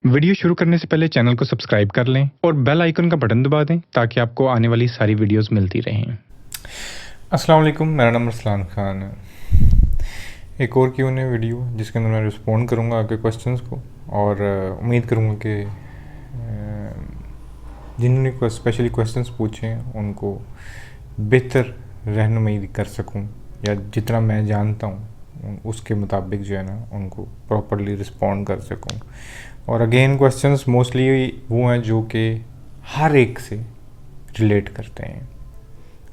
Video शुरू करने से पहले चैनल को सब्सक्राइब कर लें और बेल आइकन का बटन दबा दें ताकि आपको आने वाली सारी वीडियोस मिलती रहें। अस्सलाम वालेकुम, मेरा नाम अरसलान खान है। एक और Q&A वीडियो जिसके अंदर मैं रिस्पॉन्ड करूँगा आपके क्वेश्चंस को और उम्मीद करूँगा कि जिन्होंने स्पेशली क्वेश्चंस पूछे हैं उनको बेहतर रहनुमाई कर सकूँ या जितना मैं जानता हूँ उसके मुताबिक जो है ना उनको प्रॉपरली रिस्पॉन्ड कर सकूँ। और अगेन क्वेश्चंस मोस्टली वो हैं जो कि हर एक से रिलेट करते हैं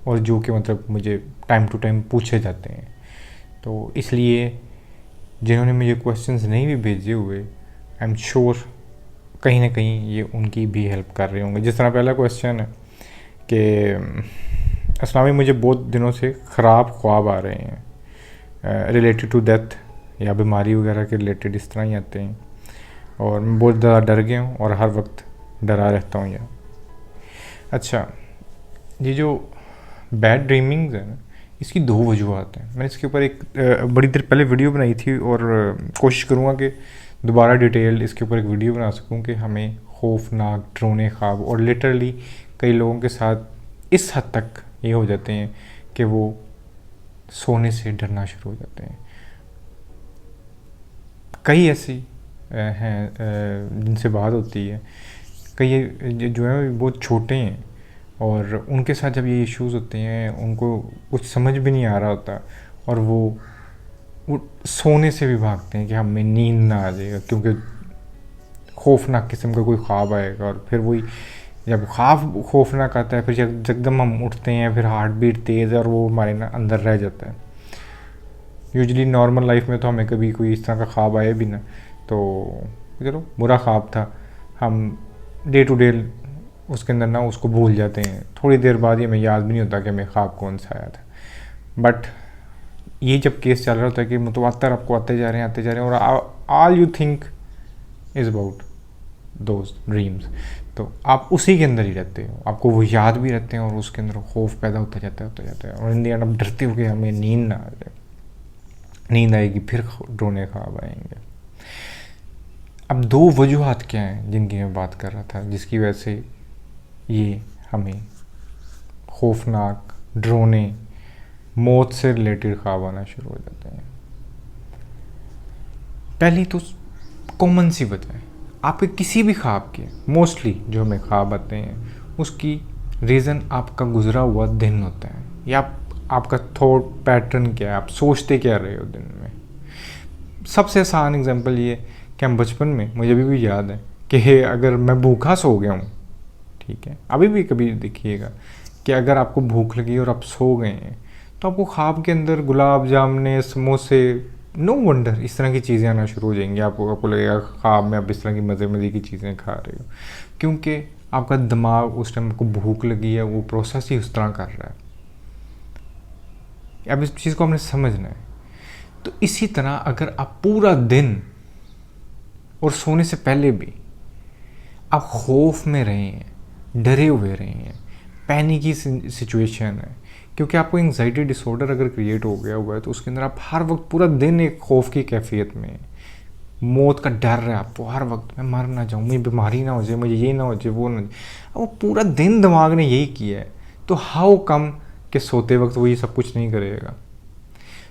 और जो कि मतलब मुझे टाइम टू टाइम पूछे जाते हैं। तो इसलिए जिन्होंने मुझे क्वेश्चंस नहीं भी भेजे हुए, आई एम श्योर कहीं ना कहीं ये उनकी भी हेल्प कर रहे होंगे। जिस तरह पहला क्वेश्चन है कि असलामी मुझे बहुत दिनों से ख़राब ख्वाब आ रहे हैं रिलेटेड टू डेथ या बीमारी वगैरह के रिलेटेड, इस तरह ही आते हैं और मैं बहुत ज़्यादा डर गया हूँ और हर वक्त डरा रहता हूँ। या अच्छा, ये जो बैड ड्रीमिंग्स है ना, इसकी दो वजूहत हैं। मैंने इसके ऊपर एक बड़ी देर पहले वीडियो बनाई थी और कोशिश करूँगा कि दोबारा डिटेल इसके ऊपर एक वीडियो बना सकूँ कि हमें खौफनाक डरावने ख्वाब, और लिटरली कई लोगों के साथ इस हद तक ये हो जाते हैं कि वो सोने से डरना शुरू हो जाते हैं। कई ऐसी हैं जिनसे बात होती है, कई जो है बहुत छोटे हैं और उनके साथ जब ये इश्यूज़ होते हैं उनको कुछ समझ भी नहीं आ रहा होता और वो सोने से भी भागते हैं कि हमें नींद ना आ जाएगा क्योंकि खौफनाक किस्म का कोई ख्वाब आएगा। और फिर वही जब ख्वाब खौफनाक आता है फिर जब एकदम हम उठते हैं फिर हार्ट बीट तेज़ है और वो हमारे ना अंदर रह जाता है। यूजुअली नॉर्मल लाइफ में तो हमें कभी कोई इस तरह का ख्वाब आए भी ना तो चलो बुरा ख्वाब था, हम डे टू डे उसके अंदर ना उसको भूल जाते हैं। थोड़ी देर बाद ही हमें याद भी नहीं होता कि हमें ख्वाब कौन सा आया था। बट ये जब केस चल रहा होता है कि मुतवातर आपको आते जा रहे हैं और all you think is about those dreams, तो आप उसी के अंदर ही रहते हो, आपको वो याद भी रहते हैं और उसके अंदर खौफ पैदा होता जाता है और इन दी एंड आप डरते हो कि हमें नींद ना आ जाए, नींद आएगी फिर डरोने ख्वाब आएंगे। अब दो वजूहत क्या हैं जिनकी मैं बात कर रहा था जिसकी वजह से ये हमें खौफनाक डरावने मौत से रिलेटेड ख्वाब आना शुरू हो जाते हैं। पहली तो कॉमन सी वजह है, आपके किसी भी ख्वाब के मोस्टली जो हमें ख्वाब आते हैं उसकी रीज़न आपका गुजरा हुआ दिन होता है या आपका थॉट पैटर्न क्या है, आप सोचते क्या रहे हो दिन में। सबसे आसान एग्जांपल ये कि हम बचपन में, मुझे अभी भी याद है कि अगर मैं भूखा सो गया हूँ, ठीक है, अभी भी कभी देखिएगा कि अगर आपको भूख लगी और आप सो गए हैं तो आपको ख्वाब के अंदर गुलाब जामुन समोसे नो वंडर इस तरह की चीज़ें आना शुरू हो जाएंगी। आपको लगेगा ख्वाब में आप इस तरह की मज़े की चीज़ें खा रहे हो क्योंकि आपका दिमाग उस टाइम आपको भूख लगी है, वो प्रोसेस ही उस तरह कर रहा है। अब इस चीज़ को हमने समझना है। तो इसी तरह अगर आप पूरा दिन और सोने से पहले भी आप खौफ में रहे हैं, डरे हुए रहे हैं, पैनिक की सिचुएशन है, क्योंकि आपको एंग्जाइटी डिसऑर्डर अगर क्रिएट हो गया हुआ है तो उसके अंदर आप हर वक्त पूरा दिन एक खौफ की कैफियत में, मौत का डर है आपको हर वक्त, मैं मर ना जाऊँ, मुझे बीमारी ना हो जाए, मुझे ये ना हो जाए, वो ना, वो पूरा दिन दिमाग ने यही किया है। तो हाउ कम कि सोते वक्त वो ये सब कुछ नहीं करेगा।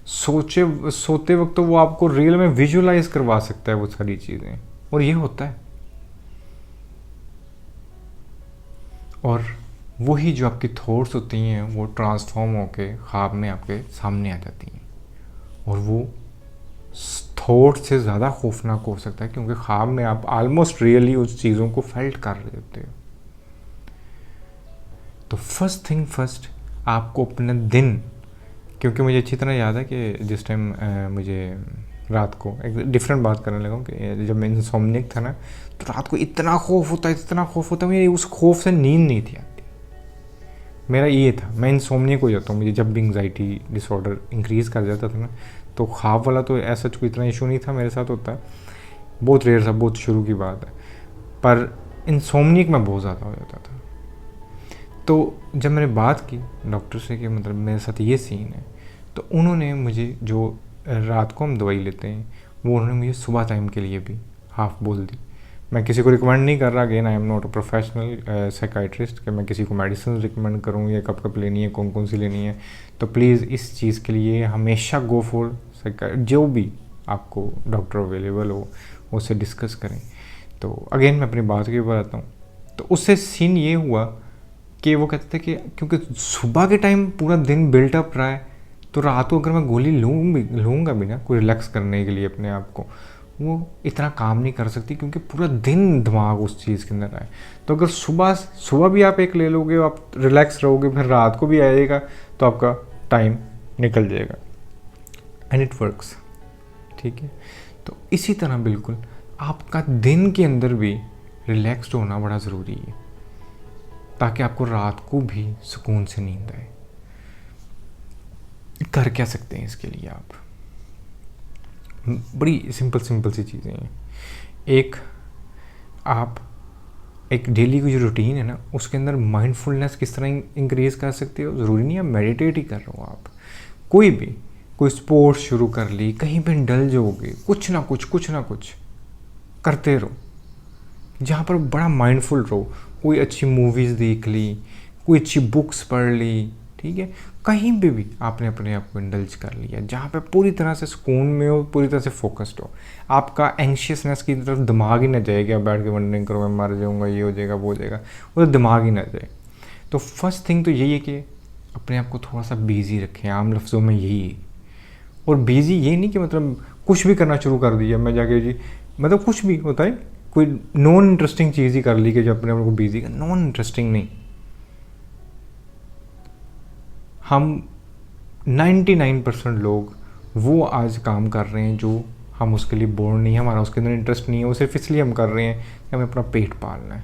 सोते वक्त तो वो आपको रियल में विजुअलाइज करवा सकता है वो सारी चीज़ें, और ये होता है। और वही जो आपकी थॉट्स होती हैं वो ट्रांसफॉर्म होके ख्वाब में आपके सामने आ जाती हैं और वो थॉट से ज़्यादा खौफनाक हो सकता है क्योंकि ख्वाब में आप ऑलमोस्ट रियली उस चीज़ों को फेल्ट कर रहे होते हो। तो फर्स्ट थिंग फर्स्ट, आपको अपने दिन, क्योंकि मुझे अच्छी तरह याद है कि जिस टाइम मुझे रात को एक डिफरेंट बात करने लगा कि जब मैं इंसोम्निक था ना तो रात को इतना खौफ होता मुझे उस खौफ से नींद नहीं थी आती। मेरा ये था, मैं इंसोम्निक हो जाता हूँ, मुझे जब भी एंग्जाइटी डिसऑर्डर इंक्रीज़ कर जाता था ना तो ख्वाब वाला तो ऐसा कोई इतना इशू नहीं था मेरे साथ, होता बहुत रेयर था, बहुत शुरू की बात है, पर इंसोम्निक में बहुत ज़्यादा हो जाता था। तो जब मैंने बात की डॉक्टर से कि मतलब मेरे साथ ये सीन है, तो उन्होंने मुझे जो रात को हम दवाई लेते हैं वो उन्होंने मुझे सुबह टाइम के लिए भी हाफ बोल दी। मैं किसी को रिकमेंड नहीं कर रहा, again I am not a professional psychiatrist कि मैं किसी को मेडिसिन रिकमेंड करूँ या कब कब लेनी है, कौन कौन सी लेनी है। तो प्लीज़ इस चीज़ के लिए हमेशा गो फॉर जो भी आपको डॉक्टर अवेलेबल हो उससे डिस्कस करें। तो अगेन मैं अपनी बात के ऊपर आता हूँ। तो उससे सीन ये हुआ कि वो कहते थे कि क्योंकि सुबह के टाइम पूरा दिन बिल्टअप रहा है, तो रात को अगर मैं गोली लूँगा भी ना कोई रिलैक्स करने के लिए अपने आप को, वो इतना काम नहीं कर सकती क्योंकि पूरा दिन दिमाग उस चीज़ के अंदर आए। तो अगर सुबह भी आप एक ले लोगे, आप रिलैक्स रहोगे, फिर रात को भी आएगा, तो आपका टाइम निकल जाएगा एंड इट वर्क्स। ठीक है, तो इसी तरह बिल्कुल आपका दिन के अंदर भी रिलैक्स्ड होना बड़ा ज़रूरी है ताकि आपको रात को भी सुकून से नींद आए। कर क्या सकते हैं इसके लिए आप, बड़ी सिंपल सी चीज़ें हैं। एक, आप एक डेली की जो रूटीन है ना उसके अंदर माइंडफुलनेस किस तरह इंक्रीज़ कर सकते हो। ज़रूरी नहीं है मेडिटेट ही कर रहे हो आप, कोई स्पोर्ट्स शुरू कर ली, कहीं पे इंडल्ज होगे, कुछ ना कुछ करते रहो जहाँ पर बड़ा माइंडफुल रहो। कोई अच्छी मूवीज़ देख ली, कोई अच्छी बुक्स पढ़ ली, ठीक है, कहीं पे भी आपने अपने आप को इंडल्ज कर लिया जहाँ पे पूरी तरह से सुकून में हो, पूरी तरह से फोकस्ड हो, आपका एंशियसनेस की तरफ दिमाग ही ना जाए कि आप बैठ के वंडरिंग करो मैं मर जाऊँगा, ये हो जाएगा वो हो जाएगा, वो दिमाग ही ना जाए। तो फर्स्ट थिंग तो यही है कि अपने आप को थोड़ा सा बिज़ी रखें, आम लफ्ज़ों में यही है। और बिज़ी ये नहीं कि मतलब कुछ भी करना शुरू कर दिया मैं जाके जी, मतलब कुछ भी होता है, कोई नॉन इंटरेस्टिंग चीज़ ही कर ली कि जो अपने आप को बिज़ी कर, नॉन इंटरेस्टिंग नहीं। हम 99% लोग वो आज काम कर रहे हैं जो हम उसके लिए बोर्ड नहीं है, हमारा उसके अंदर इंटरेस्ट नहीं है, वो सिर्फ इसलिए हम कर रहे हैं कि हमें अपना पेट पालना है।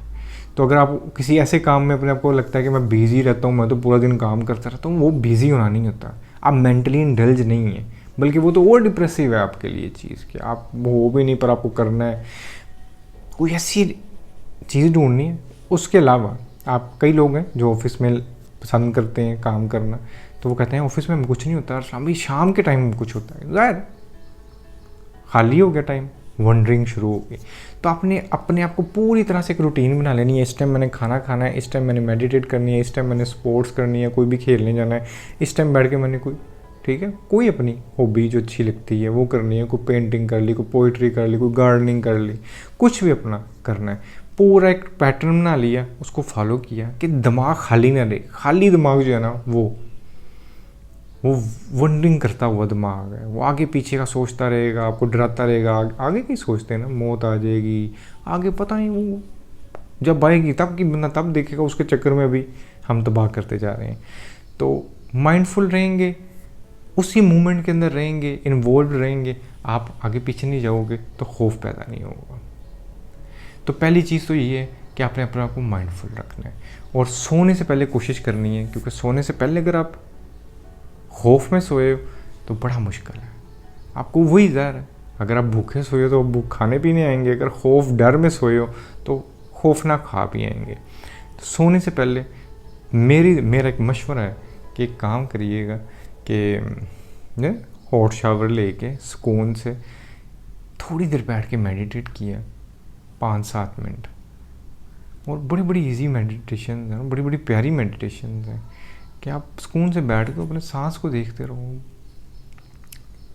तो अगर आप किसी ऐसे काम में अपने आपको लगता है कि मैं बिज़ी रहता हूँ, मैं तो पूरा दिन काम करता रहता हूँ, वो बिज़ी होना नहीं होता, आप मेंटली इंडल्ज नहीं है, बल्कि वो तो और डिप्रेसिव है आपके लिए चीज़ कि आप वो भी नहीं पर आपको करना है। कोई ऐसी चीज़ ढूंढनी है। उसके अलावा आप, कई लोग हैं जो ऑफिस में पसंद करते हैं काम करना, तो वो कहते हैं ऑफिस में कुछ नहीं होता, शाम के टाइम में कुछ होता है, ज़ाहिर खाली हो गया टाइम, वंडरिंग शुरू हो गई। तो आपने अपने आप को पूरी तरह से एक रूटीन बना लेनी है। इस टाइम मैंने खाना खाना है, इस टाइम मैंने मेडिटेट करनी है, इस टाइम मैंने स्पोर्ट्स करनी है, कोई भी खेलने जाना है, इस टाइम बैठ के मैंने ठीक है, कोई अपनी हॉबी जो अच्छी लगती है वो करनी है, कोई पेंटिंग कर ली, कोई पोइट्री कर ली, कोई गार्डनिंग कर ली, कुछ भी अपना करना है। पूरा एक पैटर्न बना लिया, उसको फॉलो किया कि दिमाग खाली ना रहे। खाली दिमाग जो है ना वो वंडरिंग करता हुआ दिमाग है, वो आगे पीछे का सोचता रहेगा, आपको डराता रहेगा। आगे की सोचते हैं ना, मौत आ जाएगी, आगे पता नहीं वो जब आएगी तब की बंदा तब देखेगा, उसके चक्कर में अभी हम तबाह करते जा रहे हैं। तो माइंडफुल रहेंगे, उसी मूवमेंट के अंदर रहेंगे, इन्वॉल्व रहेंगे, आप आगे पीछे नहीं जाओगे तो खौफ पैदा नहीं होगा। तो पहली चीज़ तो ये है कि आपने अपने आप को माइंडफुल रखना है और सोने से पहले कोशिश करनी है, क्योंकि सोने से पहले अगर आप खौफ में सोए तो बड़ा मुश्किल है, आपको वही ज़ाहिर है। अगर आप भूखे सोए तो भूख खाने पीने आएंगे, अगर खौफ डर में सोए हो तो खौफ ना खा भी आएंगे। तो सोने से पहले मेरा एक मशवरा है कि एक काम करिएगा कि हॉट शावर लेके सुकून से थोड़ी देर बैठ के मेडिटेट किया 5-7 मिनट। और बड़ी बड़ी इजी मेडिटेशन हैं, बड़ी बड़ी प्यारी मेडिटेशन हैं कि आप सुकून से बैठ के अपने सांस को देखते रहो,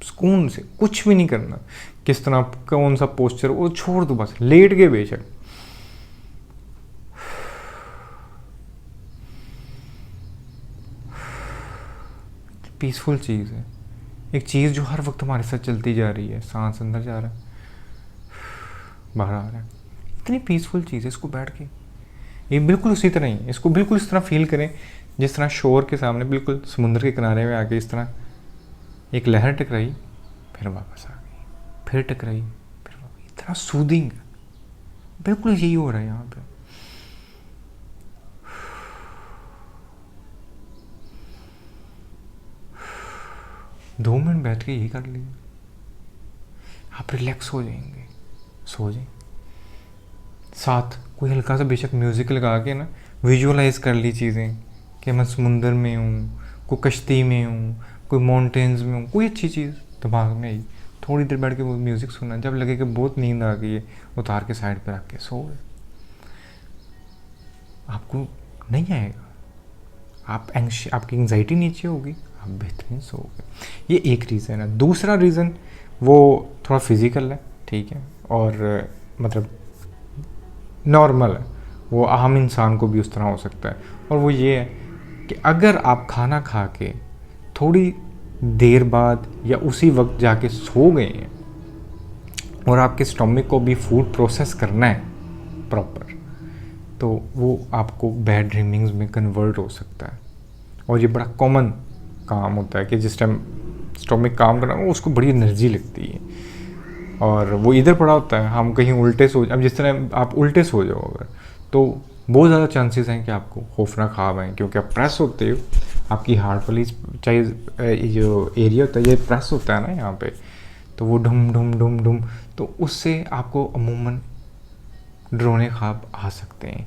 सुकून से, कुछ भी नहीं करना। किस तरह कौन सा पोस्चर वो छोड़ दो, बस लेट के बेशक पीसफुल चीज़ है, एक चीज़ जो हर वक्त हमारे साथ चलती जा रही है। सांस अंदर जा रहा है, बाहर आ रहा है, इतनी पीसफुल चीज़ है। इसको बैठ के ये बिल्कुल उसी तरह ही, इसको बिल्कुल इस तरह फील करें जिस तरह शोर के सामने, बिल्कुल समुद्र के किनारे में आके इस तरह एक लहर टकराई, फिर वापस आ गई, फिर टकराई, फिर वापस। इतना सूदिंग, बिल्कुल यही हो रहा है यहाँ पे। दो मिनट बैठ के यही कर लीजिए, आप रिलैक्स हो जाएंगे, सो जाए। साथ कोई हल्का सा बेशक म्यूज़िक लगा के ना विजुअलाइज कर ली चीज़ें कि मैं समुंदर में हूँ, कोई कश्ती में हूँ, कोई माउंटेन्स में हूँ, कोई अच्छी चीज़ दिमाग में आई, थोड़ी देर बैठ के वो म्यूज़िक सुनना, जब लगे कि बहुत नींद आ गई है उतार के साइड पे रख के सो गए। आपको नहीं आएगा, आपकी एंग्जाइटी नीचे होगी, आप बेहतरीन सोओगे। ये एक रीज़न है। दूसरा रीज़न वो थोड़ा फिज़िकल है, ठीक है, और मतलब नॉर्मल है, वो आम इंसान को भी उस तरह हो सकता है। और वो ये है कि अगर आप खाना खा के थोड़ी देर बाद या उसी वक्त जाके सो गए हैं और आपके स्टोमक को भी फूड प्रोसेस करना है प्रॉपर, तो वो आपको बैड ड्रीमिंग्स में कन्वर्ट हो सकता है। और ये बड़ा कॉमन काम होता है कि जिस टाइम स्टोमक काम करना है उसको बड़ी एनर्जी लगती है और वो इधर पड़ा होता है, हम कहीं उल्टे सो, अब जिस तरह आप उल्टे सो जाओ अगर, तो बहुत ज़्यादा चांसेस हैं कि आपको खौफनाक ख्वाब आए, क्योंकि आप प्रेस होते हो, आपकी हार्ट वाली चाहे जो एरिया होता है ये प्रेस होता है ना यहाँ पे, तो वो ढुम ढुम ढुम ढुम, तो उससे आपको अमूमन डरावने ख्वाब आ सकते हैं।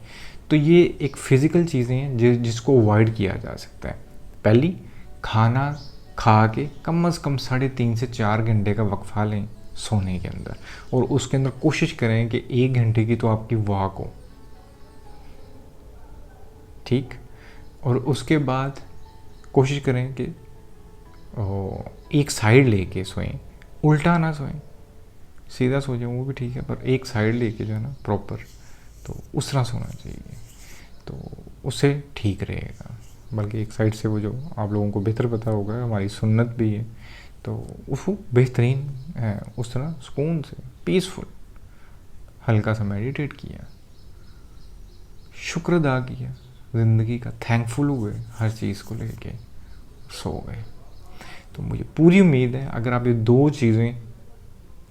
तो ये एक फ़िज़िकल चीज़ें हैं जिसको अवॉइड किया जा सकता है। पहली, खाना खा के कम से कम 3.5 से 4 घंटे का वक्फा लें सोने के अंदर, और उसके अंदर कोशिश करें कि 1 घंटे की तो आपकी वॉक हो, ठीक। और उसके बाद कोशिश करें कि एक साइड लेके सोएं, उल्टा ना सोएं, सीधा सो जाए वो भी ठीक है, पर एक साइड लेके जो है ना प्रॉपर, तो उस तरह सोना चाहिए, तो उससे ठीक रहेगा। बल्कि एक साइड से वो जो आप लोगों को बेहतर पता होगा, हमारी सुन्नत भी है, तो उसको बेहतरीन है उस तरह सुकून से पीसफुल हल्का सा मेडिटेट किया, शुक्र अदा किया ज़िंदगी का, थैंकफुल हुए हर चीज़ को लेके, सो गए। तो मुझे पूरी उम्मीद है अगर आप ये 2 चीज़ें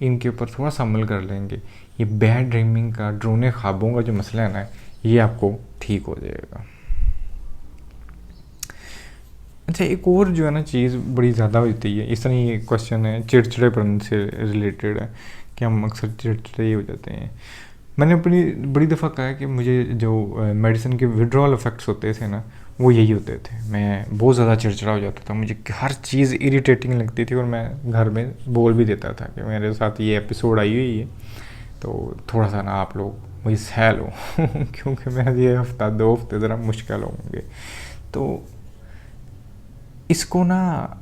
इनके ऊपर थोड़ा सा अमल कर लेंगे, ये बैड ड्रीमिंग का, डरावने ख्वाबों का जो मसला है ना, ये आपको ठीक हो जाएगा। अच्छा, एक और जो है ना चीज़ बड़ी ज़्यादा होती है, इस तरह ये क्वेश्चन है चिड़चिड़ेपन से रिलेटेड है कि हम अक्सर चिड़चिड़े हो जाते हैं। मैंने अपनी बड़ी दफ़ा कहा है कि मुझे जो मेडिसिन के विड्रॉल इफ़ेक्ट्स होते थे ना, वो यही होते थे। मैं बहुत ज़्यादा चिड़चिड़ा हो जाता था, मुझे हर चीज़ इरिटेटिंग लगती थी, और मैं घर में बोल भी देता था कि मेरे साथ ये एपिसोड आई हुई है, तो थोड़ा सा ना आप लोग मुझे सह लो क्योंकि मेरे ये हफ्ता 2 हफ्ते ज़रा मुश्किल होंगे। तो इसको ना,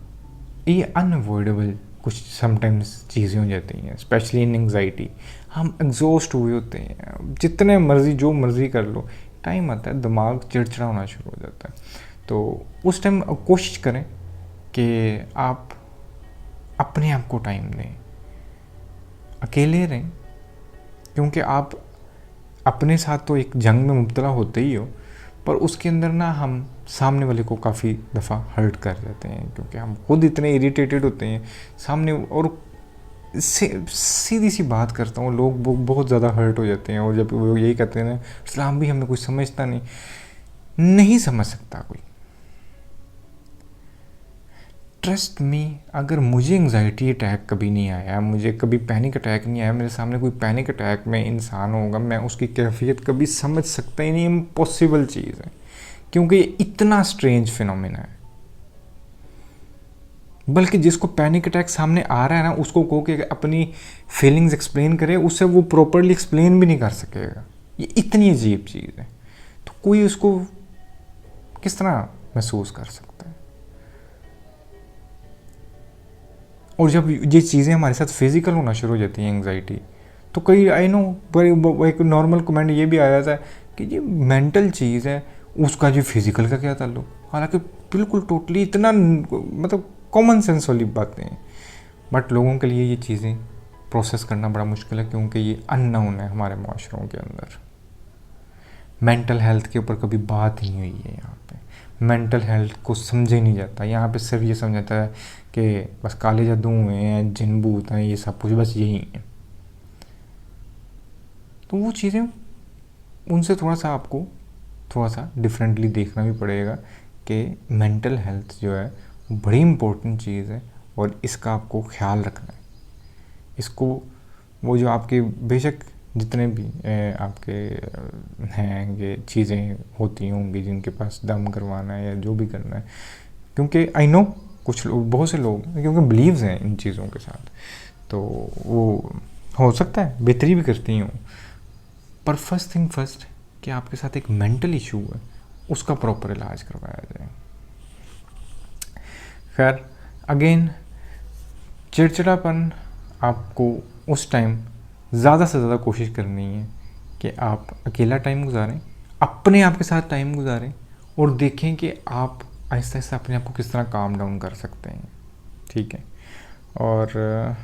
ये अनअवॉइडेबल कुछ समटाइम्स चीज़ें हो जाती हैं, स्पेशली इन एंग्जाइटी। हम एग्जॉस्ट हुए होते हैं, जितने मर्ज़ी जो मर्ज़ी कर लो, टाइम आता है दिमाग चिड़चिड़ा होना शुरू हो जाता है। तो उस टाइम कोशिश करें कि आप अपने आप को टाइम दें, अकेले रहें, क्योंकि आप अपने साथ तो एक जंग में मुब्तला होते ही हो, पर उसके अंदर ना हम सामने वाले को काफ़ी दफ़ा हर्ट कर जाते हैं, क्योंकि हम खुद इतने इरिटेटेड होते हैं सामने। और सीधी सी बात करता हूँ, लोग बहुत ज़्यादा हर्ट हो जाते हैं, और जब वो यही कहते हैं ना, इस्लाम भी हमें कुछ समझता नहीं समझ सकता कोई। ट्रस्ट मी, अगर मुझे एंग्जाइटी अटैक कभी नहीं आया, मुझे कभी पैनिक अटैक नहीं आया, मेरे सामने कोई पैनिक अटैक में इंसान होगा, मैं उसकी कैफियत कभी समझ सकता ही नहीं, इम्पॉसिबल चीज़ है, क्योंकि ये इतना स्ट्रेंज फिनोमेना है। बल्कि जिसको पैनिक अटैक सामने आ रहा है ना, उसको कहो कि अपनी फीलिंग्स एक्सप्लेन करे, उससे वो प्रॉपरली एक्सप्लेन भी नहीं कर सकेगा। ये इतनी अजीब चीज़ है, तो कोई उसको किस तरह महसूस कर सकता है। और जब ये चीज़ें हमारे साथ फिज़िकल होना शुरू हो जाती हैं, एंग्जाइटी, तो कई आई नो एक नॉर्मल कमेंट ये भी आ जाता है कि ये मेंटल चीज़ है, उसका जो फिज़िकल का क्या ताल्लुक। हालांकि बिल्कुल टोटली इतना मतलब कॉमन सेंस वाली बातें हैं, बट लोगों के लिए ये चीज़ें प्रोसेस करना बड़ा मुश्किल है, क्योंकि ये अननोन है हमारे माशरों के अंदर। मेंटल हेल्थ के ऊपर कभी बात ही नहीं हुई है यहाँ पे, मेंटल हेल्थ को समझा ही नहीं जाता। यहाँ पे सिर्फ ये समझाता है कि बस काले जादू हैं, जिन भूत हैं, ये सब कुछ बस यही है। तो वो चीज़ें, उनसे थोड़ा सा आपको थोड़ा सा डिफरेंटली देखना भी पड़ेगा कि मेंटल हेल्थ जो है वो बड़ी इम्पोर्टेंट चीज़ है, और इसका आपको ख्याल रखना है। इसको वो जो आपके बेशक जितने भी आपके हैं ये चीज़ें होती होंगी जिनके पास दम करवाना है या जो भी करना है, क्योंकि आई नो कुछ लोग, बहुत से लोग क्योंकि बिलीव्स हैं इन चीज़ों के साथ, तो वो हो सकता है बेहतरी भी करती हूँ, पर फर्स्ट थिंग फर्स्ट कि आपके साथ एक मेंटल इशू है, उसका प्रॉपर इलाज करवाया जाए। खैर अगेन, चिड़चिड़ापन आपको उस टाइम ज़्यादा से ज़्यादा कोशिश करनी है कि आप अकेला टाइम गुजारें, अपने आप के साथ टाइम गुजारें, और देखें कि आप आहिस्ता आहिस्ता अपने आप को किस तरह काम डाउन कर सकते हैं, ठीक है। और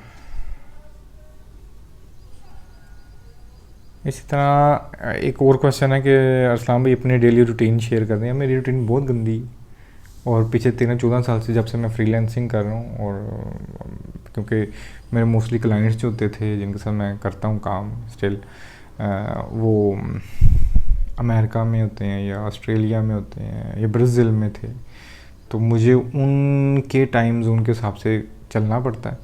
इसी तरह एक और क्वेश्चन है कि अरसलान भाई अपनी डेली रूटीन शेयर कर रहे हैं। मेरी रूटीन बहुत गंदी, और पीछे 13-14 साल से जब से मैं फ्रीलांसिंग कर रहा हूँ, और क्योंकि मेरे मोस्टली क्लाइंट्स जो होते थे जिनके साथ मैं करता हूँ काम स्टिल, वो अमेरिका में होते हैं या ऑस्ट्रेलिया में होते हैं या ब्राज़ील में थे, तो मुझे उनके टाइम जोन के हिसाब से चलना पड़ता है।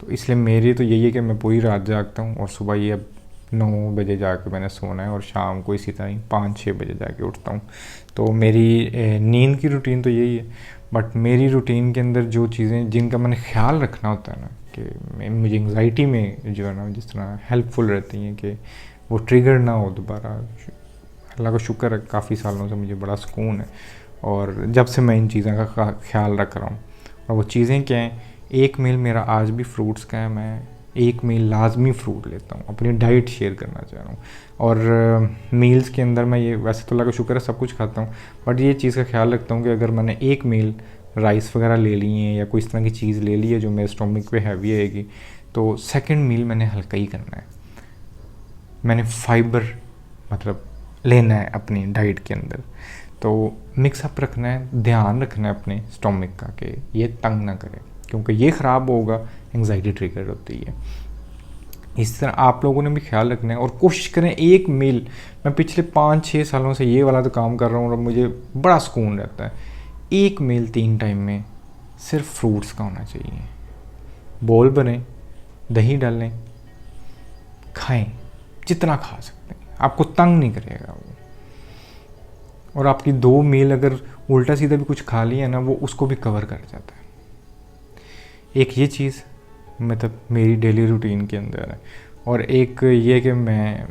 तो इसलिए मेरी तो यही है कि मैं पूरी रात जागता हूँ, और सुबह ये अब 9 बजे जाके मैंने सोना है, और शाम को इसी तरह ही 5-6 बजे जाके उठता हूँ। तो मेरी नींद की रूटीन तो यही है। बट मेरी रूटीन के अंदर जो चीज़ें जिनका मैंने ख्याल रखना होता है ना, कि मुझे एंग्जाइटी में जो है ना जिस तरह हेल्पफुल रहती हैं कि वो ट्रिगर ना हो दोबारा। अल्लाह का शुक्र है काफ़ी सालों से मुझे बड़ा सुकून है, और जब से मैं इन चीज़ों का ख्याल रख रहा हूँ। और वो चीज़ें क्या हैं, एक मील मेरा आज भी फ्रूट्स का है, मैं एक मील लाजमी फ्रूट लेता हूँ, अपनी डाइट शेयर करना चाह रहा हूँ। और मील्स के अंदर मैं ये, वैसे तो अल्लाह का शुक्र है सब कुछ खाता हूँ, बट ये चीज़ का ख्याल रखता हूँ कि अगर मैंने एक मील राइस वगैरह ले ली है या कोई इस तरह की चीज़ ले ली है जो मेरे स्टोमिक पे हैवी आएगी, तो सेकंड मील मैंने हल्का ही करना है। मैंने फाइबर मतलब लेना है अपनी डाइट के अंदर, तो मिक्सअप रखना है, ध्यान रखना है अपने स्टोमिक का कि ये तंग ना करे, क्योंकि ये ख़राब होगा एंग्जाइटी ट्रिगर होती है। इस तरह आप लोगों ने भी ख्याल रखना है, और कोशिश करें एक मील। मैं पिछले 5-6 सालों से ये वाला तो काम कर रहा हूँ और मुझे बड़ा सुकून रहता है। एक मील 3 टाइम में सिर्फ फ्रूट्स का होना चाहिए, बोल बने, दही डालें, खाएं जितना खा सकते हैं, आपको तंग नहीं करेगा वो। और आपकी 2 मील अगर उल्टा सीधा भी कुछ खा लिया ना, वो उसको भी कवर कर जाता है। एक ये चीज़ मतलब मेरी डेली रूटीन के अंदर है। और एक ये कि मैं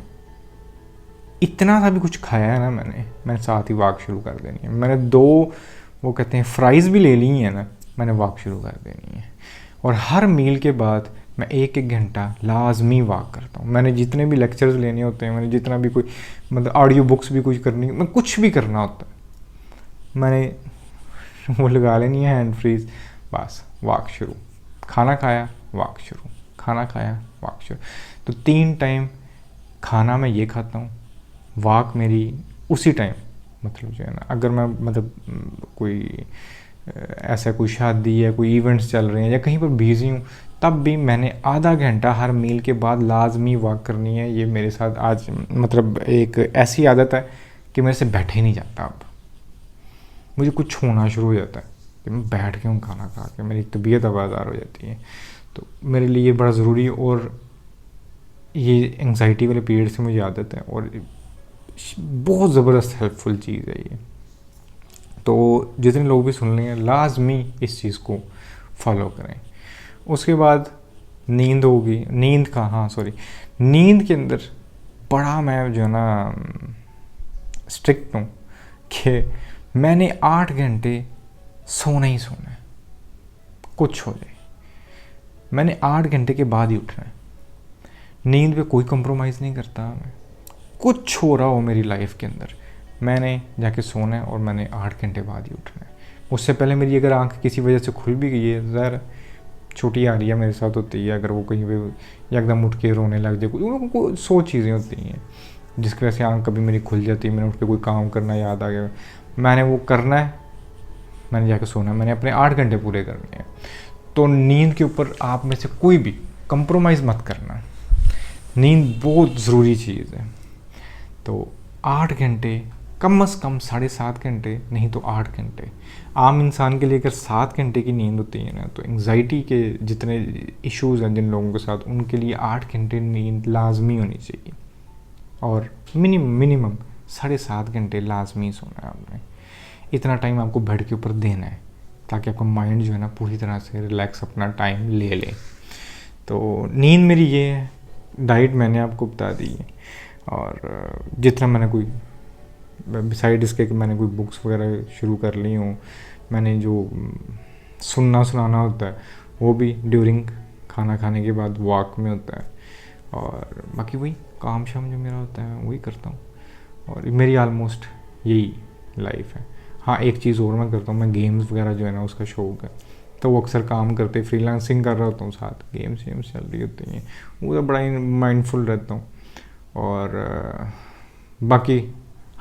इतना सा भी कुछ खाया है ना मैंने साथ ही वॉक शुरू कर देनी है। मैंने 2 वो कहते हैं फ्राइज़ भी ले ली हैं ना, मैंने वॉक शुरू कर देनी है। और हर मील के बाद मैं 1-1 घंटा लाजमी वॉक करता हूँ। मैंने जितने भी लेक्चर्स लेने होते हैं, मैंने जितना भी कोई मतलब ऑडियो बुक्स भी कुछ करनी, मैं कुछ भी करना होता है, मैंने वो लगा लेनी है हैंड फ्रीज, बस वॉक शुरू, खाना खाया वॉक शुरू, खाना खाया वॉक शुरू। तो 3 टाइम खाना मैं ये खाता हूँ, वॉक मेरी उसी टाइम, मतलब जो है ना, अगर मैं मतलब कोई ऐसा कोई शादी या कोई इवेंट्स चल रहे हैं या कहीं पर बिज़ी हूँ, तब भी मैंने आधा घंटा हर मील के बाद लाजमी वॉक करनी है। ये मेरे साथ आज मतलब एक ऐसी आदत है कि मेरे से बैठे ही नहीं जाता। अब मुझे कुछ होना शुरू हो जाता है कि मैं बैठ के हूँ खाना खा के, मेरी तबीयत आवाज़ार हो जाती है। तो मेरे लिए बड़ा ज़रूरी है, और ये एंग्जाइटी वाले पीरियड से मुझे आदत है, और बहुत ज़बरदस्त हेल्पफुल चीज़ है ये। तो जितने लोग भी सुन लेंगे लाजमी इस चीज़ को फॉलो करें। उसके बाद नींद होगी, नींद का, हाँ सॉरी, नींद के अंदर बड़ा मैं जो है ना स्ट्रिक्ट हूँ कि मैंने 8 घंटे सोना ही सोना है, कुछ हो जाए, मैंने 8 घंटे के बाद ही उठना है। नींद पे कोई कंप्रोमाइज़ नहीं करता मैं, कुछ हो रहा हो मेरी लाइफ के अंदर, मैंने जाके सोना है और मैंने 8 घंटे बाद ही उठना है। उससे पहले मेरी अगर आंख किसी वजह से खुल भी गई है, ज़रा छोटी आ रही है, मेरे साथ होती है, अगर वो कहीं पे एकदम उठ के रोने लग जाए, को 100 चीज़ें होती हैं जिसकी वजह से आंख कभी मेरी खुल जाती है, मैंने उठ के कोई काम करना याद आ गया, मैंने वो करना है, मैंने जाके सोना है, मैंने अपने 8 घंटे पूरे करने हैं। तो नींद के ऊपर आप में से कोई भी कंप्रोमाइज़ मत करना, नींद बहुत ज़रूरी चीज़ है। तो 8 घंटे, कम से कम 7.5 घंटे, नहीं तो 8 घंटे। आम इंसान के लिए अगर 7 घंटे की नींद होती है ना, तो एंग्जाइटी के जितने इश्यूज़ हैं जिन लोगों के साथ, उनके लिए 8 घंटे नींद लाजमी होनी चाहिए। और मिनिमम 7.5 घंटे लाजमी सोना है आपने। इतना टाइम आपको बेड के ऊपर देना है ताकि आपका माइंड जो है ना पूरी तरह से रिलैक्स अपना टाइम ले ले। तो नींद मेरी ये है, डाइट मैंने आपको बता दी है, और जितना मैंने कोई बिसाइड इसके कि मैंने कोई बुक्स वगैरह शुरू कर ली हूँ, मैंने जो सुनाना होता है वो भी ड्यूरिंग खाना खाने के बाद वॉक में होता है, और बाकी वही काम शाम जो मेरा होता है वही करता हूँ, और मेरी ऑलमोस्ट यही लाइफ है। हाँ, एक चीज़ और मैं करता हूँ, मैं गेम्स वगैरह जो है ना उसका शौक है, तो वो अक्सर काम करते फ्रीलांसिंग कर रहा होता हूँ, साथ गेम्स चल रही होती हैं, वो तो बड़ा ही माइंडफुल रहता हूँ। और बाकी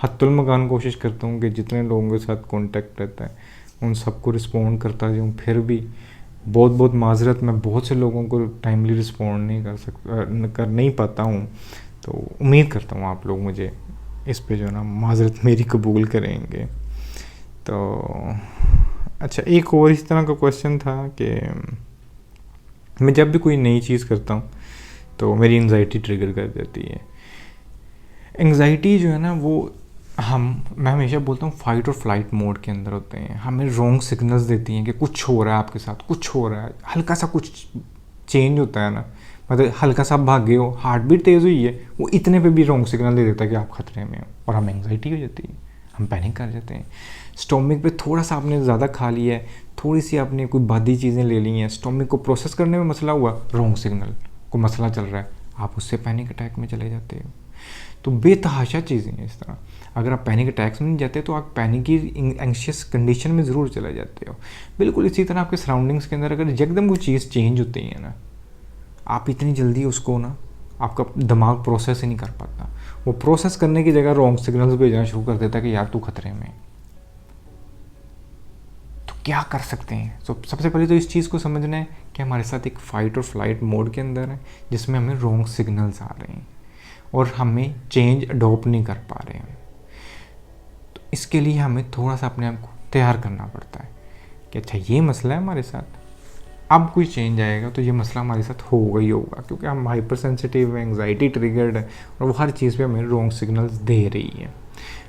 हत्तुल मकान कोशिश करता हूँ कि जितने लोगों के साथ कांटेक्ट रहता है उन सबको रिस्पॉन्ड करता जाऊँ। फिर भी बहुत माजरत, मैं बहुत से लोगों को टाइमली रिस्पॉन्ड नहीं कर नहीं पाता हूँ, तो उम्मीद करता हूँ आप लोग मुझे इस पे जो है ना माजरत मेरी कबूल करेंगे। तो अच्छा, एक और इस तरह का क्वेश्चन था कि मैं जब भी कोई नई चीज़ करता हूँ तो मेरी एंजाइटी ट्रिगर कर देती है। एंजाइटी जो है ना वो मैं हमेशा बोलता हूँ फाइट और फ्लाइट मोड के अंदर होते हैं, हमें रॉन्ग सिग्नल्स देती हैं कि कुछ हो रहा है आपके साथ, कुछ हो रहा है, हल्का सा कुछ चेंज होता है ना, मतलब हल्का सा भागे हो, हार्ट बीट तेज़ हुई है, वो इतने पे भी रॉन्ग सिग्नल दे देता है कि आप खतरे में हो, और हमें एंजाइटी हो जाती है, हम पैनिक कर जाते हैं। स्टोमिक पे थोड़ा सा आपने ज़्यादा खा लिया है, थोड़ी सी आपने कोई बादी चीज़ें ले ली हैं, स्टोमिक को प्रोसेस करने में मसला हुआ, रॉन्ग सिग्नल, कोई मसला चल रहा है, आप उससे पैनिक अटैक में चले जाते हो। तो बेतहाशा चीज़ें हैं इस तरह। अगर आप पैनिक अटैक्स में नहीं जाते तो आप पैनिक की एंग्शियस कंडीशन में ज़रूर चले जाते हो। बिल्कुल इसी तरह आपके सराउंडिंग्स के अंदर अगर एकदम कोई चीज़ चेंज होती है ना, आप इतनी जल्दी उसको ना, आपका दिमाग प्रोसेस ही नहीं कर पाता, वो प्रोसेस करने की जगह रॉन्ग सिग्नल्स भेजना शुरू कर देता है कि यार तू खतरे में। तो क्या कर सकते हैं? तो सबसे पहले तो इस चीज़ को समझना है कि हमारे साथ एक फाइट और फ्लाइट मोड के अंदर है जिसमें हमें रॉन्ग सिग्नल्स आ रहे हैं और हमें चेंज अडॉप्ट नहीं कर पा रहे हैं। तो इसके लिए हमें थोड़ा सा अपने आप को तैयार करना पड़ता है कि अच्छा ये मसला है हमारे साथ, अब कोई चेंज आएगा तो ये मसला हमारे साथ होगा ही होगा, क्योंकि हम हाइपर सेंसिटिव है, एंग्जाइटी ट्रिगर्ड है, और वो हर चीज़ पे हमें रॉन्ग सिग्नल्स दे रही है।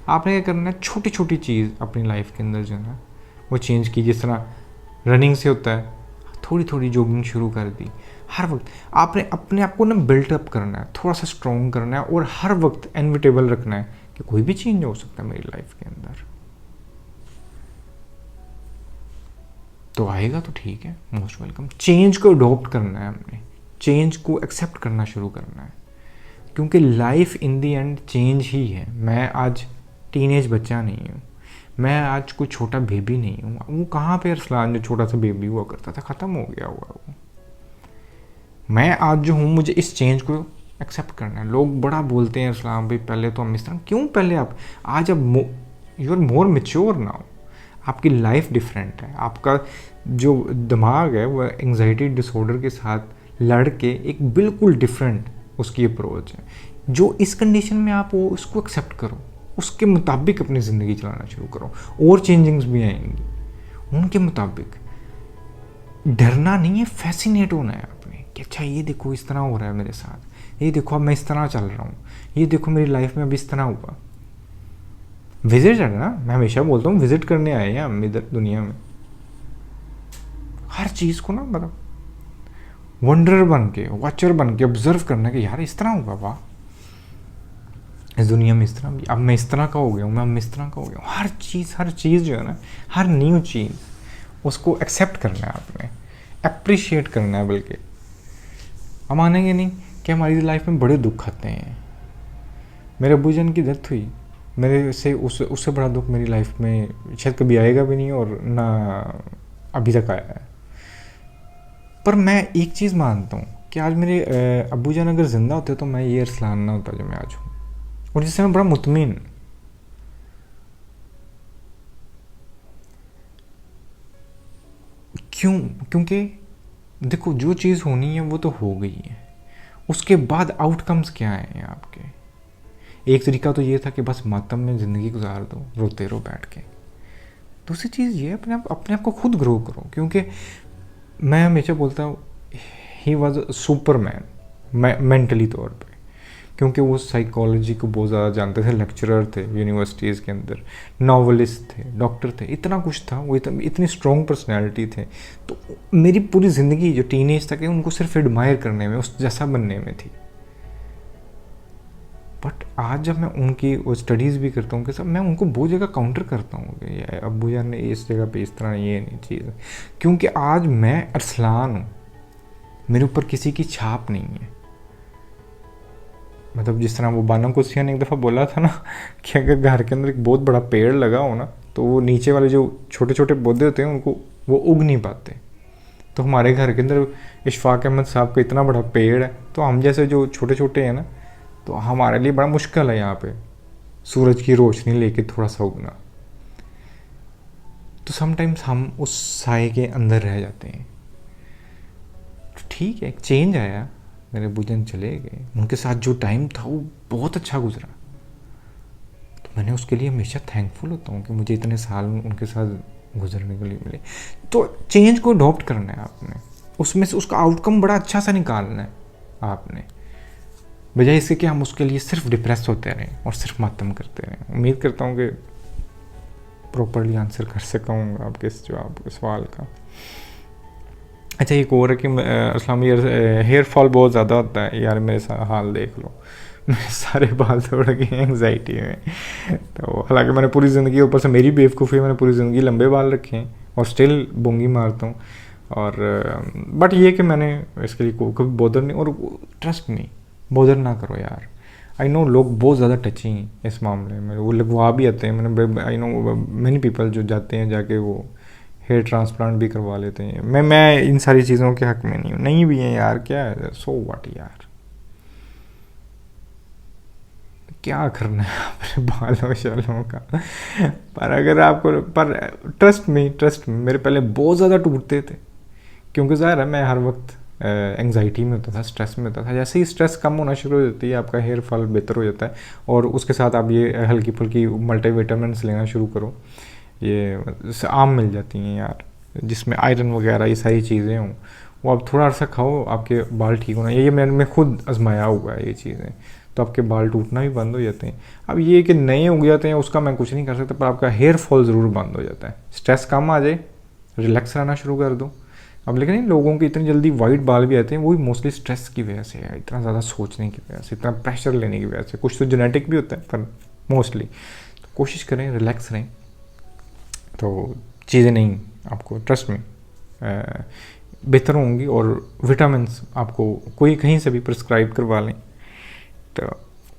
आपने क्या करना है, छोटी छोटी चीज़ अपनी लाइफ के अंदर जो है ना वो चेंज की। जिस तरह रनिंग से होता है, थोड़ी थोड़ी जॉगिंग शुरू कर दी। हर वक्त आपने अपने आप को ना बिल्टअप करना है, थोड़ा सा स्ट्रॉन्ग करना है, और हर वक्त इनविटेबल रखना है कि कोई भी चेंज हो सकता है मेरी लाइफ के अंदर। तो आएगा तो ठीक है, मोस्ट वेलकम। चेंज को अडॉप्ट करना है हमने, चेंज को एक्सेप्ट करना शुरू करना है, क्योंकि life in the end change ही है। मैं आज टीनेज बच्चा नहीं हूँ, मैं आज कोई छोटा बेबी नहीं हूँ। वो कहाँ पे अरसलान जो छोटा सा बेबी हुआ करता था, ख़त्म हो गया हुआ वो। मैं आज जो हूँ मुझे इस चेंज को एक्सेप्ट करना है। लोग बड़ा बोलते हैं अरसलान भाई पहले तो हम इस तरह, क्यों पहले आप आज अब you are more mature now, आपकी लाइफ डिफरेंट है, आपका जो दिमाग है वो एंग्जाइटी डिसऑर्डर के साथ लड़ के एक बिल्कुल डिफरेंट उसकी अप्रोच है। जो इस कंडीशन में आप हो उसको एक्सेप्ट करो, उसके मुताबिक अपनी ज़िंदगी चलाना शुरू करो, और चेंजिंग्स भी आएंगी उनके मुताबिक। डरना नहीं है, फैसिनेट होना है आपने कि अच्छा ये देखो इस तरह हो रहा है मेरे साथ, ये देखो अब मैं इस तरह चल रहा हूँ, ये देखो मेरी लाइफ में अब इस तरह हुआ। विजिट है ना, मैं हमेशा बोलता हूँ विजिट करने आए हैं हम इधर दुनिया में, हर चीज़ को ना मतलब वंडर बन के, वॉचर बन के ऑब्जर्व करना कि यार इस तरह हुआ, वाह इस दुनिया में इस तरह भी, अब मैं इस तरह का हो गया हूँ, मैं इस तरह का हो गया हूँ। हर चीज़ जो है ना, हर न्यू चीज़ उसको एक्सेप्ट करना है आपने, अप्रिशिएट करना है। बल्कि हम मानेंगे नहीं कि हमारी लाइफ में बड़े दुख आते हैं। मेरे अबूजान की डेथ हुई, मेरे से उससे बड़ा दुख मेरी लाइफ में शायद कभी आएगा भी नहीं, और ना अभी तक आया है। पर मैं एक चीज़ मानता हूँ कि आज मेरे अबूजान अगर ज़िंदा होते तो मैं ये अरसलान ना होता जो मैं आज हूँ, और जिससे मैं बड़ा मुतमिन। क्यों? क्योंकि देखो जो चीज़ होनी है वो तो हो गई है, उसके बाद आउटकम्स क्या हैं आपके। एक तरीका तो ये था कि बस मातम में ज़िंदगी गुजार दो, रोते रहो बैठ के। दूसरी चीज़ ये अपने आप को खुद ग्रो करो, क्योंकि मैं हमेशा बोलता हूँ ही वॉज सुपरमैन मेंटली तौर पे। क्योंकि वो साइकोलॉजी को बहुत ज़्यादा जानते थे, लेक्चरर थे यूनिवर्सिटीज़ के अंदर, नॉवलिस्ट थे, डॉक्टर थे, इतना कुछ था, वो इतनी स्ट्रॉन्ग पर्सनैलिटी थे। तो मेरी पूरी ज़िंदगी जो टीनेज तक है उनको सिर्फ एडमायर करने में, उस जैसा बनने में थी। बट आज जब मैं उनकी वो स्टडीज़ भी करता हूँ कि सब, मैं उनको बहुत जगह काउंटर करता हूँ कि अब्बू जान ने इस जगह पे इस तरह ये नहीं चीज़, क्योंकि आज मैं अरसलान हूँ, मेरे ऊपर किसी की छाप नहीं है। मतलब जिस तरह वो बानो कुसिया ने एक दफ़ा बोला था ना कि अगर घर के अंदर एक बहुत बड़ा पेड़ लगा हो ना, तो वो नीचे वाले जो छोटे छोटे पौधे होते हैं उनको वो उग नहीं पाते। तो हमारे घर के अंदर इशफाक अहमद साहब का इतना बड़ा पेड़ है, तो हम जैसे जो छोटे छोटे हैं ना, तो हमारे लिए बड़ा मुश्किल है यहाँ पे सूरज की रोशनी लेके थोड़ा सा उगना। तो समटाइम्स हम उस साए के अंदर रह जाते हैं। तो ठीक है, एक चेंज आया, मेरे बुजन चले गए, उनके साथ जो टाइम था वो बहुत अच्छा गुजरा। तो मैंने उसके लिए हमेशा थैंकफुल होता हूँ कि मुझे इतने साल उनके साथ गुजरने के लिए मिले। तो चेंज को अडॉप्ट करना है आपने, उसमें से उसका आउटकम बड़ा अच्छा सा निकालना है आपने, बजाय इसके कि हम उसके लिए सिर्फ डिप्रेस होते रहें और सिर्फ मातम करते रहें। उम्मीद करता हूँ कि प्रॉपरली आंसर कर सका हूँ आपके इस जवाब सवाल का। अच्छा, एक और है कि अस्सलाम यार, हेयर फॉल बहुत ज़्यादा होता है यार, मेरे हाल देख लो, मेरे सारे बाल तोड़ गए एंग्जाइटी में। तो हालांकि मैंने पूरी ज़िंदगी, ऊपर से मेरी बेवकूफ़ी, मैंने पूरी ज़िंदगी लंबे बाल रखे हैं और स्टिल बोंगी मारता हूँ। और बट ये कि मैंने इसके लिए कभी बॉदर नहीं, और ट्रस्ट नहीं, बॉदर ना करो यार। आई नो लोग बहुत ज़्यादा टची हैं इस मामले में, वो लगवा भी आते हैं। मैंने आई नो मैनी पीपल जो जाते हैं जाके वो हेयर ट्रांसप्लांट भी करवा लेते हैं। मैं इन सारी चीज़ों के हक़ में नहीं हूँ, नहीं भी हैं यार, क्या है, सो व्हाट यार, क्या करना है अपने बालों शालों का। पर अगर आपको, पर ट्रस्ट में मेरे पहले बहुत ज़्यादा टूटते थे, क्योंकि ज़ाहिर है मैं हर वक्त एंग्जाइटी में होता था, स्ट्रेस में होता था। जैसे ही स्ट्रेस कम होना शुरू हो जाती है, आपका हेयर फॉल बेहतर हो जाता है, और उसके साथ आप ये हल्की फुल्की मल्टीविटामिन्स लेना शुरू करो, ये आम मिल जाती हैं यार, जिसमें आयरन वगैरह ये सारी चीज़ें हों, वो आप थोड़ा सा खाओ, आपके बाल ठीक होना। ये मैंने खुद आजमाया हुआ है ये चीज़ें, तो आपके बाल टूटना भी बंद हो जाते हैं। अब ये कि नए उग जाते हैं उसका मैं कुछ नहीं कर सकता, पर आपका हेयर फॉल ज़रूर बंद हो जाता है। स्ट्रेस कम आ जाए, रिलैक्स रहना शुरू कर दो। अब लेकिन इन लोगों के इतनी जल्दी वाइट बाल भी आते हैं, वही मोस्टली स्ट्रेस की वजह से है, इतना ज़्यादा सोचने की वजह से, इतना प्रेशर लेने की वजह से। कुछ तो जेनेटिक भी होता है, पर मोस्टली तो कोशिश करें रिलैक्स रहें, तो चीज़ें नहीं, आपको ट्रस्ट में बेहतर होंगी। और विटामिन्स आपको कोई कहीं से भी प्रिस्क्राइब करवा लें, तो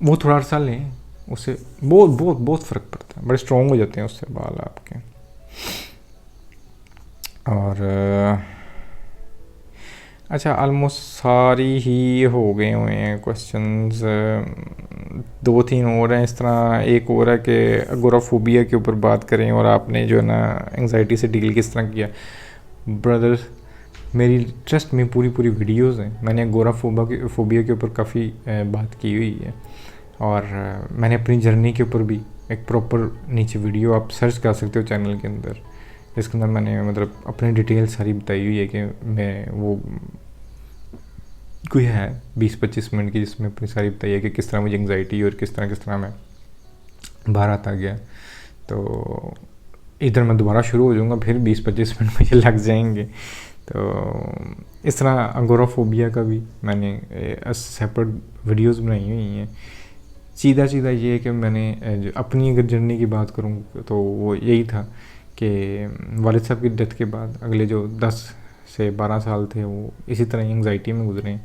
वो थोड़ा अर्सा लें, उससे बहुत बहुत बहुत फ़र्क पड़ता है, बड़े स्ट्रॉन्ग हो जाते हैं उससे बाल आपके। और अच्छा, ऑलमोस्ट सारी ही हो गए हुए हैं क्वेश्चंस, 2-3 और हैं इस तरह। एक और है कि अगोराफोबिया के ऊपर बात करें, और आपने जो है ना एंग्जाइटी से डील किस तरह किया। ब्रदर्स, मेरी ट्रस्ट में पूरी वीडियोस हैं, मैंने अगोराफोबिया के ऊपर काफ़ी बात की हुई है, और मैंने अपनी जर्नी के ऊपर भी एक प्रॉपर नीचे वीडियो आप सर्च कर सकते हो चैनल के अंदर, जिसके अंदर मैंने मतलब अपनी डिटेल सारी बताई हुई है कि मैं वो कोई है 20-25 मिनट की, जिसमें अपनी सारी बताई है कि किस तरह मुझे एंग्जाइटी और किस तरह मैं बाहर आता गया। तो इधर मैं दोबारा शुरू हो जाऊँगा, फिर 20-25 मिनट मुझे लग जाएंगे। तो इस तरह अगोराफोबिया का भी मैंने सेपरेट वीडियोस बनाई हुई हैं। सीधा ये है कि मैंने अपनी अगर जर्नी की बात करूँ तो वो यही था कि वालिद साहब की डेथ के बाद अगले जो 10 से 12 साल थे वो इसी तरह एंग्जाइटी में गुजरे।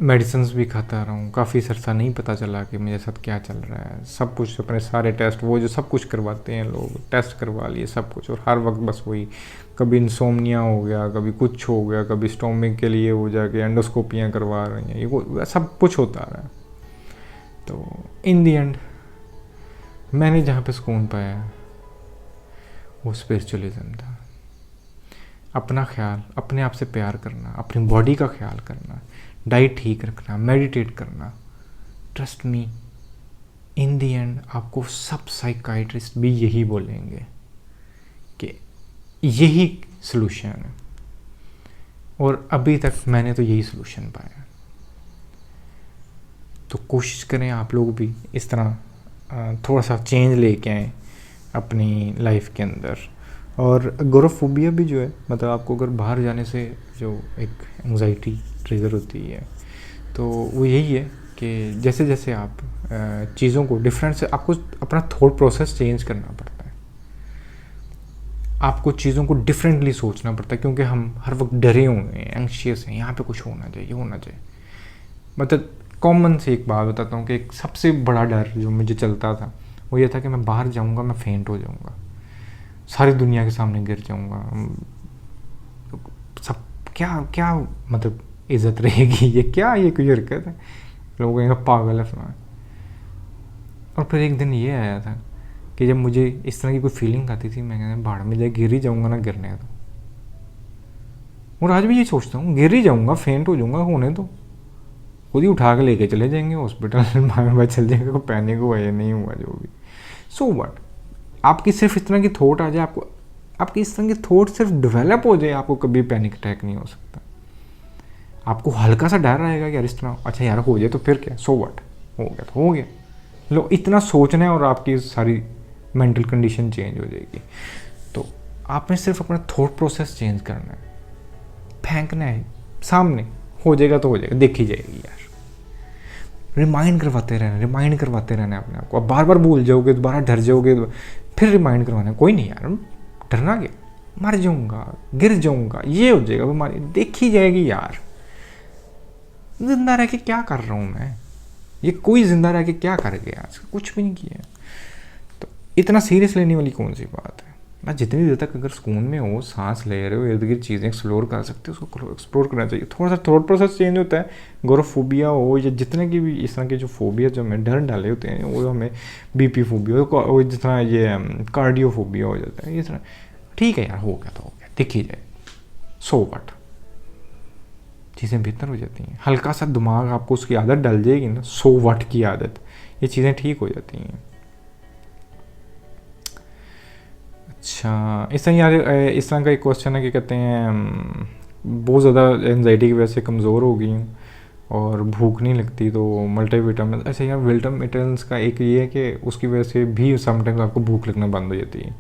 मेडिसिन्स भी खाता रहा हूँ, काफ़ी सरसा नहीं पता चला कि मेरे साथ क्या चल रहा है। सब कुछ अपने सारे टेस्ट, वो जो सब कुछ करवाते हैं लोग, टेस्ट करवा लिए सब कुछ, और हर वक्त बस वही, कभी इंसोम्निया हो गया, कभी कुछ हो गया, कभी स्टोमिक के लिए वो जाके एंडोस्कोपियाँ करवा रही हैं, ये वो सब कुछ होता रहा। तो इन दी एंड मैंने जहाँ पे सुकून पाया वो स्पिरिचुअलिज्म था। अपना ख्याल, अपने आप से प्यार करना, अपनी बॉडी का ख्याल करना, डाइट ठीक रखना, मेडिटेट करना। Trust me, in the and आपको सब साइकाइट्रिस्ट भी यही बोलेंगे कि यही सलूशन है, और अभी तक मैंने तो यही सलूशन पाया। तो कोशिश करें आप लोग भी इस तरह थोड़ा सा चेंज लेके आएँ अपनी लाइफ के अंदर। और एगोराफोबिया भी जो है, मतलब आपको अगर बाहर जाने से जो एक एंग्जाइटी ट्रिगर होती है, तो वो यही है कि जैसे जैसे आप चीज़ों को डिफरेंट से, आपको अपना थॉट प्रोसेस चेंज करना पड़ता है, आपको चीज़ों को डिफरेंटली सोचना पड़ता है, क्योंकि हम हर वक्त डरे हुए हैं, एंग्शियस हैं, यहाँ पे कुछ होना चाहिए, ये होना चाहिए। मतलब कॉमन से एक बात बताता हूँ कि एक सबसे बड़ा डर जो मुझे चलता था वो ये था कि मैं बाहर जाऊँगा, मैं फेंट हो जाऊँगा, सारी दुनिया के सामने गिर जाऊँगा, सब क्या क्या मतलब इज़्ज़त रहेगी, ये क्या, ये कोई हरकत है, लोग कहेंगे पागल है फलाना। और फिर एक दिन ये आया था कि जब मुझे इस तरह की कोई फीलिंग आती थी, मैं कहता भाड़ में जाए, गिर ही जाऊँगा ना, गिरने दो। और आज भी ये सोचता हूँ, गिर ही जाऊँगा, फेंट हो जाऊँगा, होने दो, खुद ही उठा के लेके चले जाएंगे हॉस्पिटल, में चल जाएगा, को पैनिक हुआ या नहीं हुआ जो भी, सो व्हाट। आपकी सिर्फ इस तरह की थॉट आ जाए, आपको आपकी इस तरह की थॉट सिर्फ डेवलप हो जाए, आपको कभी पैनिक अटैक नहीं हो सकता। आपको हल्का सा डर रहेगा कि यार इस तरह, अच्छा यार हो जाए तो फिर क्या, सो व्हाट, हो गया तो हो गया, लो इतना सोचना है और आपकी सारी मेंटल कंडीशन चेंज हो जाएगी। तो आपने सिर्फ अपना थॉट प्रोसेस चेंज करना है, फेंकना है सामने, हो जाएगा तो हो जाएगा, देखी जाएगी यार। रिमाइंड करवाते रहना अपने आप को। अब बार बार भूल जाओगे, दोबारा डर जाओगे, फिर रिमाइंड करवाना है, कोई नहीं यार डरना क्या, मर जाऊंगा, गिर जाऊंगा, ये हो जाएगा, बीमारी देखी जाएगी यार। जिंदा रह के क्या कर रहा हूँ मैं, ये कोई जिंदा रह के क्या कर गया, आज कुछ भी नहीं किया। तो इतना सीरियस लेने वाली कौन सी बात है। मैं जितनी देर तक अगर सुकून में हो, सांस ले रहे हो, इर्द गिर्द चीज़ें एक्सप्लोर कर सकते हो, उसको एक्सप्लोर करना चाहिए। थोड़ा सा थॉट प्रोसेस चेंज होता है। गोरोफोबिया हो या जितने की भी इस तरह के जो फोबिया जो हमें डर डाले होते हैं, वो हमें बीपी फोबिया हो, जिस तरह ये कार्डियोफोबिया हो जाता है, इस तरह ठीक है यार, हो गया तो हो गया, देखी जाए, सो व्हाट, चीज़ें बेहतर हो जाती हैं। हल्का सा दिमाग आपको उसकी आदत डल जाएगी ना, सो व्हाट की आदत, ये चीज़ें ठीक हो जाती हैं। अच्छा, इस तरह यार, इस तरह का एक क्वेश्चन है कि कहते हैं बहुत ज़्यादा एनजाइटी की वजह से कमज़ोर हो गई हूँ और भूख नहीं लगती, तो मल्टीविटामिन। अच्छा यार, विटामिन्स का एक ये है कि उसकी वजह से भी समटाइम्स आपको भूख लगना बंद हो जाती है।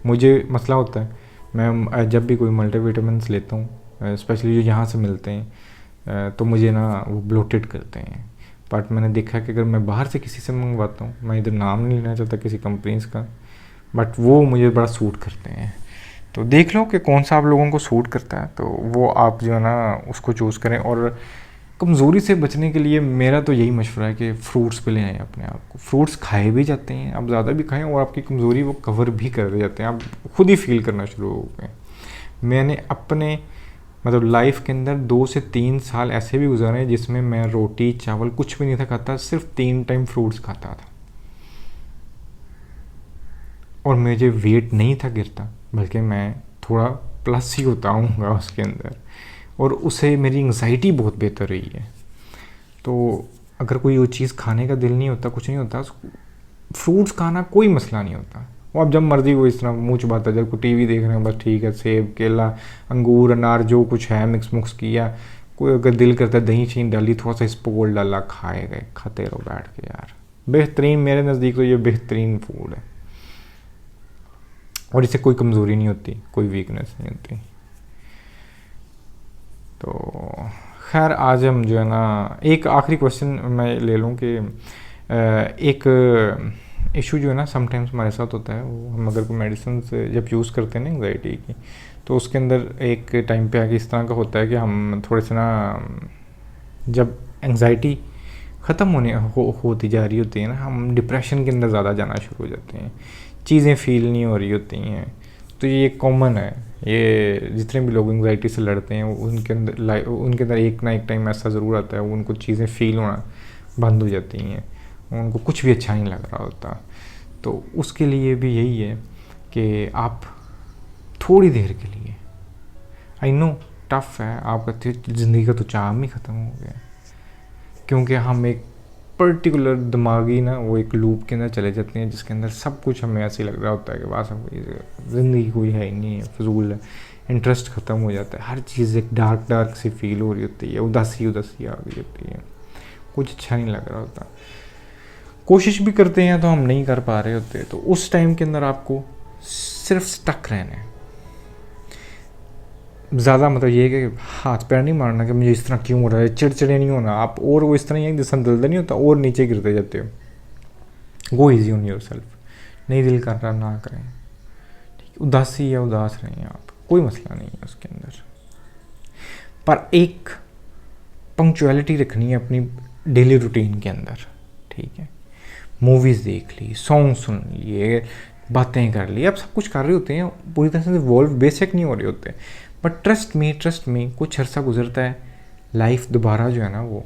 मुझे मसला होता है, मैं जब भी कोई मल्टीविटामिन्स लेता हूँ, स्पेशली जो यहाँ से मिलते हैं, तो मुझे ना वो ब्लोटेड करते हैं। बट मैंने देखा कि अगर मैं बाहर से किसी से मंगवाता हूँ, मैं इधर नाम नहीं लेना चाहता किसी कंपनीज़ का, बट वो मुझे बड़ा सूट करते हैं। तो देख लो कि कौन सा आप लोगों को सूट करता है, तो वो आप जो है ना उसको चूज़ करें। और कमज़ोरी से बचने के लिए मेरा तो यही मशवरा है कि फ्रूट्स पे ले आएँ अपने आप को। फ्रूट्स खाए भी जाते हैं, आप ज़्यादा भी खाएं और आपकी कमज़ोरी वो कवर भी कर जाते हैं, आप खुद ही फील करना शुरू हो गए। मैंने अपने मतलब लाइफ के अंदर 2 से 3 साल ऐसे भी गुजारे जिसमें मैं रोटी चावल कुछ भी नहीं था खाता, सिर्फ 3 टाइम फ्रूट्स खाता था, और मुझे वेट नहीं था गिरता, बल्कि मैं थोड़ा प्लस ही होता हूँगा उसके अंदर, और उससे मेरी एंग्जाइटी बहुत बेहतर रही है। तो अगर कोई वो चीज़ खाने का दिल नहीं होता, कुछ नहीं होता, फ्रूट्स खाना कोई मसला नहीं होता। वो आप जब मर्जी वो इस तरह मुँह चबाता, जब कोई टीवी देख रहे हैं बस ठीक है, सेब केला अंगूर अनार जो कुछ है मिक्स मुक्स किया, कोई अगर दिल करता है दही शीन डाली, थोड़ा सा स्पोल डाला, खाए गए, खाते रहो बैठ के यार। बेहतरीन, मेरे नज़दीक तो ये बेहतरीन फूड है, और इससे कोई कमज़ोरी नहीं होती, कोई वीकनेस नहीं होती। तो खैर आज हम जो है ना, एक आखिरी क्वेश्चन मैं ले लूँ कि एक इशू जो है ना समटाइम्स हमारे साथ होता है, वो हम अगर कोई मेडिसिन जब यूज़ करते हैं ना एंग्जाइटी की, तो उसके अंदर एक टाइम पे आके इस तरह का होता है कि हम थोड़े से ना, जब एंग्जाइटी ख़त्म होती जा रही होती है ना, हम डिप्रेशन के अंदर ज़्यादा जाना शुरू हो जाते हैं, चीज़ें फील नहीं हो रही होती हैं। तो ये कॉमन है, ये जितने भी लोग एंग्जाइटी से लड़ते हैं उनके अंदर एक ना एक टाइम ऐसा ज़रूर आता है, उनको चीज़ें फील होना बंद हो जाती हैं, उनको कुछ भी अच्छा नहीं लग रहा होता। तो उसके लिए भी यही है कि आप थोड़ी देर के लिए, आई नो टफ है, आप कहते हो ज़िंदगी का तो चार्म ही ख़त्म हो गया, क्योंकि हम एक पर्टिकुलर दिमागी ना वो एक लूप के अंदर चले जाते हैं, जिसके अंदर सब कुछ हमें ऐसे लग रहा होता है कि बस ज़िंदगी कोई है ही नहीं है, फजूल है, इंटरेस्ट ख़त्म हो जाता है, हर चीज़ एक डार्क सी फील हो रही होती है, उदासी आ गई होती है। कुछ अच्छा नहीं लग रहा होता, कोशिश भी करते हैं तो हम नहीं कर पा रहे होते, तो उस टाइम के अंदर आपको सिर्फ स्टक रहना है। ज़्यादा मतलब ये है कि हाथ पैर नहीं मारना कि मुझे इस तरह क्यों हो रहा है, चिड़चिड़े नहीं होना आप, और वो इस तरह ही जिस दलदल नहीं होता और नीचे गिरते जाते हो। गो ईजी ऑन योर सेल्फ, नहीं दिल कर रहा ना करें, ठीक, उदासी या उदास रहें आप, कोई मसला नहीं है उसके अंदर, पर एक पंक्चुअलिटी रखनी है अपनी डेली रूटीन के अंदर, ठीक है। मूवीज़ देख ली, सॉन्ग सुन लिए, बातें कर ली, आप सब कुछ कर रहे होते हैं, पूरी तरह से वॉल्व बेसिक नहीं हो रहे होते, बट ट्रस्ट मी कुछ अर्सा गुजरता है, लाइफ दोबारा जो है ना वो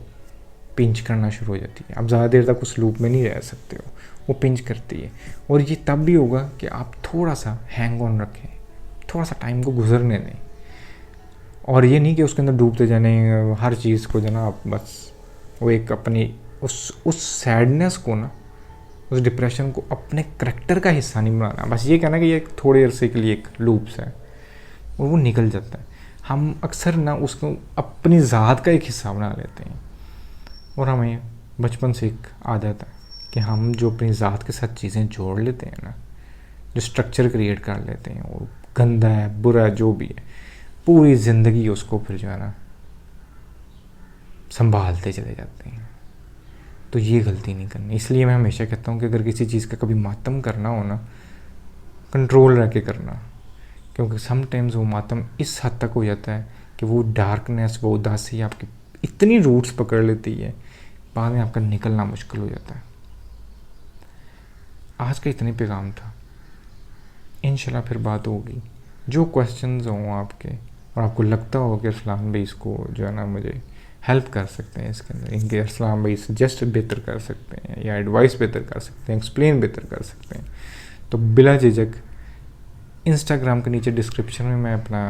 पिंच करना शुरू हो जाती है। आप ज़्यादा देर तक उस लूप में नहीं रह सकते हो, वो पिंच करती है। और ये तब भी होगा कि आप थोड़ा सा हैंग ऑन रखें, थोड़ा सा टाइम को गुजरने दें, और ये नहीं कि उसके अंदर डूबते जाने हर चीज़ को जो ना आप बस वो एक अपनी उस सैडनेस को ना, उस डिप्रेशन को अपने करैक्टर का हिस्सा नहीं बनाना। बस ये कहना कि ये थोड़े अरसे के लिए एक लूप्स है और वो निकल जाता है। हम अक्सर ना उसको अपनी ज़ात का एक हिस्सा बना लेते हैं, और हमें बचपन से एक आदत है कि हम जो अपनी ज़ात के साथ चीज़ें जोड़ लेते हैं ना, जो स्ट्रक्चर क्रिएट कर लेते हैं, और गंदा है बुरा जो भी है, पूरी ज़िंदगी उसको फिर जो है ना संभालते चले जाते हैं। तो ये गलती नहीं करनी। इसलिए मैं हमेशा कहता हूँ कि अगर किसी चीज़ का कभी मातम करना हो ना, कंट्रोल रह के करना, क्योंकि समटाइम्स वो मातम इस हद तक हो जाता है कि वो डार्कनेस, वो उदासी आपकी इतनी रूट्स पकड़ लेती है, बाद में आपका निकलना मुश्किल हो जाता है। आज का इतने पैगाम था, इंशाल्लाह फिर बात होगी। जो क्वेश्चंस हों आपके, और आपको लगता हो कि अरसलान भाई इसको जो है ना मुझे हेल्प कर सकते हैं इसके अंदर, इनके अरसलान भाई सजेस्ट बेहतर कर सकते हैं, या एडवाइस बेहतर कर सकते हैं, एक्सप्लेन बेहतर कर सकते हैं, तो बिला झिझक इंस्टाग्राम के नीचे डिस्क्रिप्शन में मैं अपना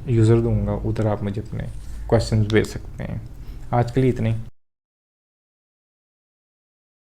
यूज़र दूंगा, उधर आप मुझे अपने क्वेश्चंस भेज सकते हैं। आज के लिए इतने ही।